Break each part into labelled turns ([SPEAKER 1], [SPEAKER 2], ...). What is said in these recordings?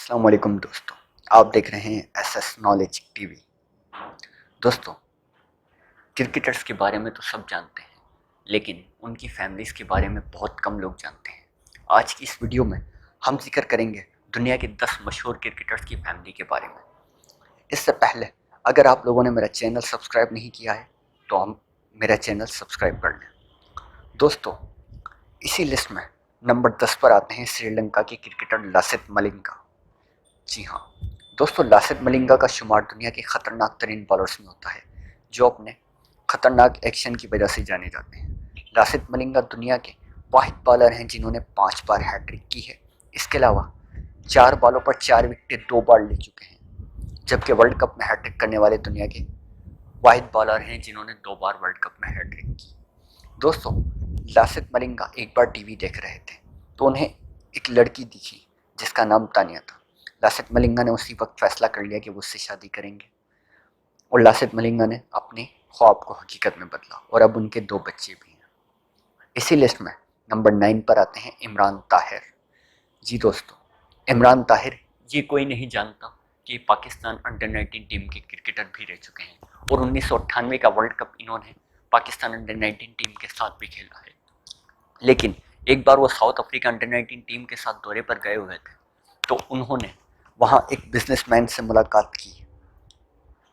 [SPEAKER 1] अस्सलाम वालेकुम दोस्तों, आप देख रहे हैं एसएस नॉलेज टीवी। दोस्तों, क्रिकेटर्स के बारे में तो सब जानते हैं, लेकिन उनकी फैमिलीज के बारे में बहुत कम लोग जानते हैं। आज की इस वीडियो में हम जिक्र करेंगे दुनिया के 10 मशहूर क्रिकेटर्स की फैमिली के बारे में। इससे पहले अगर आप लोगों ने मेरा चैनल सब्सक्राइब नहीं किया है तो हम मेरा चैनल सब्सक्राइब कर लें। दोस्तों, इसी लिस्ट में नंबर 10 पर आते हैं श्रीलंका के क्रिकेटर लसिथ मलिंगा। जी हाँ दोस्तों, लासिथ मलिंगा का शुमार दुनिया के खतरनाक तरीन बॉलर्स में होता है, जो अपने खतरनाक एक्शन की वजह से जाने जाते हैं। लासिथ मलिंगा दुनिया के वाहिद बॉलर हैं जिन्होंने 5 बार हैट्रिक की है। इसके अलावा 4 बॉलों पर 4 विकेटें 2 बार ले चुके हैं, जबकि वर्ल्ड कप में हैट्रिक करने वाले दुनिया के वाहिद बॉलर हैं जिन्होंने 2 बार वर्ल्ड कप में हैट्रिक की। दोस्तों, लासिथ मलिंगा एक बार टीवी देख रहे थे तो उन्हें एक लड़की दिखी जिसका नाम तानिया था। लासिथ मलिंगा ने उसी वक्त फैसला कर लिया कि वो उससे शादी करेंगे, और लासिथ मलिंगा ने अपने ख्वाब को हकीकत में बदला और अब उनके 2 बच्चे भी हैं। इसी लिस्ट में नंबर 9 पर आते हैं इमरान ताहिर। जी दोस्तों, इमरान ताहिर ये कोई नहीं जानता कि पाकिस्तान अंडर 19 टीम के क्रिकेटर भी रह चुके हैं, और 1998 का वर्ल्ड कप इन्होंने पाकिस्तान अंडर 19 टीम के साथ भी खेला है। लेकिन एक बार वो साउथ अफ्रीका अंडर 19 टीम के साथ दौरे पर गए हुए थे, तो उन्होंने वहाँ एक बिजनेसमैन से मुलाकात की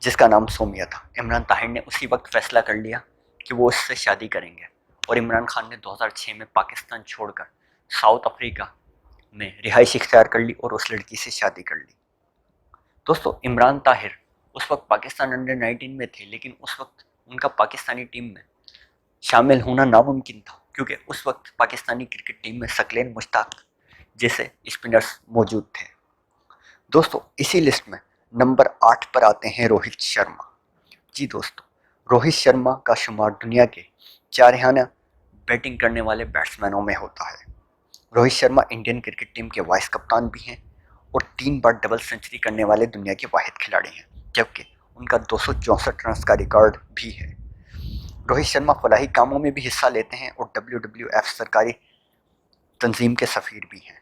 [SPEAKER 1] जिसका नाम सोमिया था। इमरान ताहिर ने उसी वक्त फैसला कर लिया कि वो उससे शादी करेंगे, और इमरान खान ने 2006 में पाकिस्तान छोड़कर साउथ अफ्रीका में रिहाइश इख्तियार कर ली और उस लड़की से शादी कर ली। दोस्तों, इमरान ताहिर उस वक्त पाकिस्तान अंडर 19 में थे, लेकिन उस वक्त उनका पाकिस्तानी टीम में शामिल होना नामुमकिन था, क्योंकि उस वक्त पाकिस्तानी क्रिकेट टीम में सकलेन मुश्ताक जैसे स्पिनर्स मौजूद थे। दोस्तों, इसी लिस्ट में नंबर 8 पर आते हैं रोहित शर्मा। जी दोस्तों, रोहित शर्मा का शुमार दुनिया के चारहाना बैटिंग करने वाले बैट्समैनों में होता है। Rohit Sharma Indian cricket team के वाइस कप्तान भी हैं और 3 बार डबल सेंचुरी करने वाले दुनिया के वाहिद खिलाड़ी हैं, जबकि उनका 264 रन का रिकॉर्ड भी है। रोहित शर्मा फलाही कामों में भी हिस्सा लेते हैं और WWF सरकारी तंजीम के सफ़ीर भी हैं।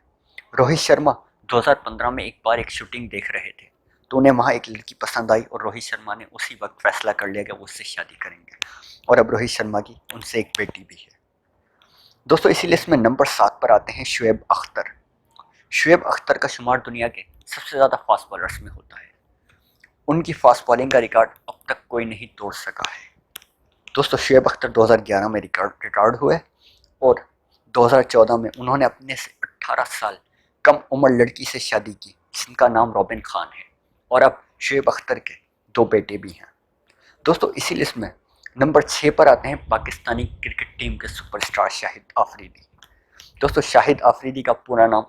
[SPEAKER 1] रोहित शर्मा 2015 में एक बार एक शूटिंग देख रहे थे, तो उन्हें वहाँ एक लड़की पसंद आई और रोहित शर्मा ने उसी वक्त फैसला कर लिया कि वो उससे शादी करेंगे, और अब रोहित शर्मा की उनसे एक बेटी भी है। दोस्तों, इसी लिस्ट में नंबर 7 पर आते हैं शुएब अख्तर। शुएब अख्तर का शुमार दुनिया के सबसे ज़्यादा फास्ट बॉलर्स में होता है। उनकी फास्ट बॉलिंग का रिकॉर्ड अब तक कोई नहीं तोड़ सका है। दोस्तों, शुएब अख्तर 2011 में रिटायर्ड हुए और 2014 में उन्होंने अपने से 18 साल कम उम्र लड़की से शादी की जिनका नाम रॉबिन खान है, और अब शुएब अख्तर के 2 बेटे भी हैं। दोस्तों, इसी लिस्ट में नंबर 6 पर आते हैं पाकिस्तानी क्रिकेट टीम के सुपरस्टार शाहिद आफरीदी। दोस्तों, शाहिद आफरीदी का पूरा नाम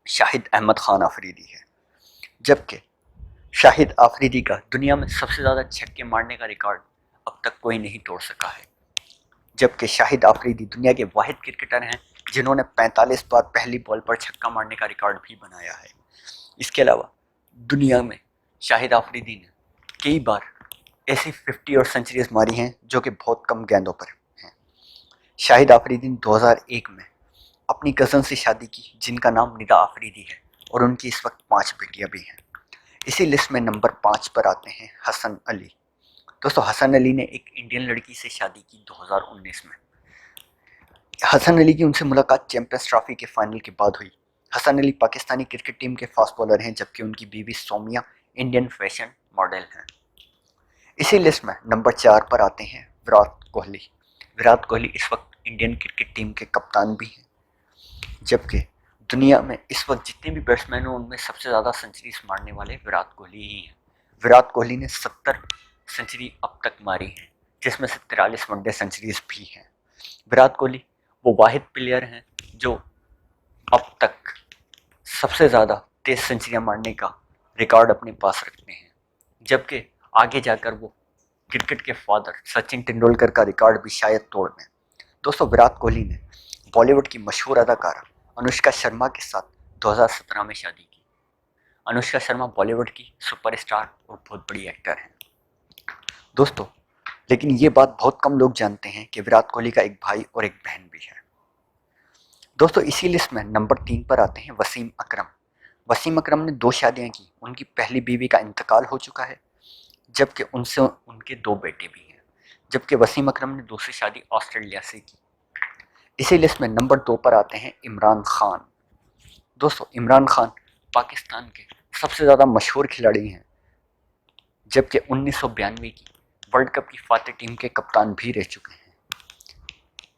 [SPEAKER 1] शाहिद अहमद खान आफरीदी है, जबकि शाहिद आफरीदी का दुनिया में सबसे ज़्यादा छक्के मारने का रिकॉर्ड अब तक कोई नहीं तोड़ सका है। जबकि शाहिद आफरीदी दुनिया के वाहिद क्रिकेटर हैं जिन्होंने 45 बार पहली बॉल पर छक्का मारने का रिकॉर्ड भी बनाया है। इसके अलावा दुनिया में शाहिद आफरीदी ने कई बार ऐसी 50 और सेंचुरीज मारी हैं जो कि बहुत कम गेंदों पर हैं। शाहिद आफरीदी ने 2001 में अपनी कज़न से शादी की जिनका नाम निदा आफरीदी है, और उनकी इस वक्त 5 बेटियां भी हैं। इसी लिस्ट में नंबर 5 पर आते हैं हसन अली। दोस्तों, हसन अली ने एक इंडियन लड़की से शादी की 2019 में। हसन अली की उनसे मुलाकात चैंपियंस ट्रॉफी के फाइनल के बाद हुई। हसन अली पाकिस्तानी क्रिकेट टीम के फास्ट बॉलर हैं, जबकि उनकी बीवी सोमिया इंडियन फैशन मॉडल हैं। इसी लिस्ट में नंबर 4 पर आते हैं विराट कोहली। विराट कोहली इस वक्त इंडियन क्रिकेट टीम के कप्तान भी हैं, जबकि दुनिया में इस वक्त जितने भी बैट्समैन हैं उनमें सबसे ज़्यादा सेंचुरीज मारने वाले विराट कोहली ही हैं। विराट कोहली ने 70 सेंचुरी अब तक मारी हैं, जिसमें से 43 वनडे सेंचुरीज भी हैं। विराट कोहली वो वाहिद प्लेयर हैं जो अब तक सबसे ज़्यादा टेस्ट सेंचुरियाँ मारने का रिकॉर्ड अपने पास रखते हैं, जबकि आगे जाकर वो क्रिकेट के फादर सचिन तेंदुलकर का रिकॉर्ड भी शायद तोड़ दें। दोस्तों, विराट कोहली ने बॉलीवुड की मशहूर अदाकारा अनुष्का शर्मा के साथ 2017 में शादी की। अनुष्का शर्मा बॉलीवुड की सुपरस्टार और बहुत बड़ी एक्टर हैं। दोस्तों, लेकिन ये बात बहुत कम लोग जानते हैं कि विराट कोहली का एक भाई और एक बहन भी है। दोस्तों, इसी लिस्ट में नंबर 3 पर आते हैं वसीम अकरम। वसीम अकरम ने 2 शादियां की, उनकी पहली बीवी का इंतकाल हो चुका है, जबकि उनसे उनके 2 बेटे भी हैं। जबकि वसीम अकरम ने दूसरी शादी ऑस्ट्रेलिया से की। इसी लिस्ट में नंबर 2 पर आते हैं इमरान खान। दोस्तों, इमरान खान पाकिस्तान के सबसे ज़्यादा मशहूर खिलाड़ी हैं, जबकि 1992 की वर्ल्ड कप की फातेह टीम के कप्तान भी रह चुके हैं।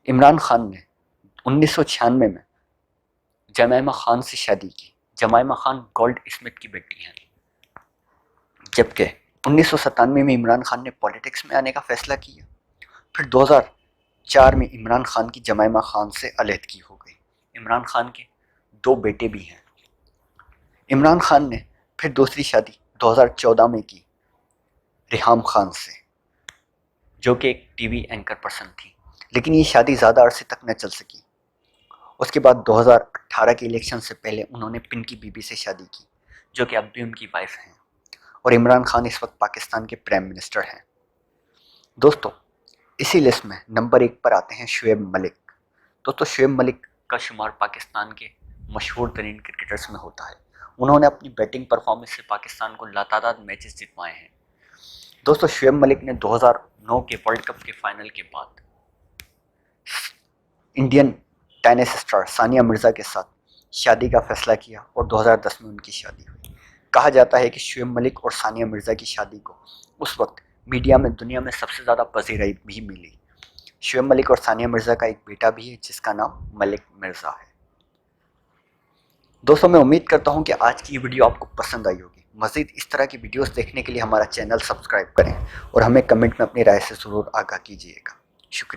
[SPEAKER 1] इमरान खान ने 1996 में जमैमा खान से शादी की। जमैमा खान गोल्ड स्मिथ की बेटी हैं। जबकि 1997 में इमरान खान ने पॉलिटिक्स में आने का फैसला किया। फिर 2004 में इमरान खान की जमैमा खान से अलहदगी हो गई। इमरान खान के 2 बेटे भी हैं। इमरान खान ने फिर दूसरी शादी 2014 में की रिहाम खान से, जो कि एक टीवी एंकर पर्सन थी, लेकिन ये शादी ज़्यादा अरसे तक न चल सकी। उसके बाद 2018 के इलेक्शन से पहले उन्होंने पिंकी बीबी से शादी की, जो कि अब भी उनकी वाइफ हैं, और इमरान खान इस वक्त पाकिस्तान के प्राइम मिनिस्टर हैं। दोस्तों, इसी लिस्ट में नंबर 1 पर आते हैं शुएब मलिक। दोस्तों, शुएब मलिक का शुमार पाकिस्तान के मशहूर तरीन क्रिकेटर्स में होता है। उन्होंने अपनी बैटिंग परफॉर्मेंस से पाकिस्तान को लातादाद मैचेस जितवाए हैं। दोस्तों, शुएब मलिक ने 2009 के वर्ल्ड कप के फाइनल के बाद Indian tennis star Sania Mirza के साथ शादी का फैसला किया और 2010 में उनकी शादी हुई। कहा जाता है कि शुएब मलिक और सानिया मिर्ज़ा की शादी को उस वक्त मीडिया में दुनिया में सबसे ज़्यादा पजीराई भी मिली। शुएब मलिक और सानिया मिर्ज़ा का एक बेटा भी है, जिसका नाम मलिक मिर्ज़ा है। दोस्तों, मैं उम्मीद करता हूं कि आज की वीडियो आपको पसंद आई होगी। मज़ीद इस तरह की वीडियोस देखने के लिए हमारा चैनल सब्सक्राइब करें और हमें कमेंट में अपनी राय से ज़रूर आगाह कीजिएगा। शुक्रिया।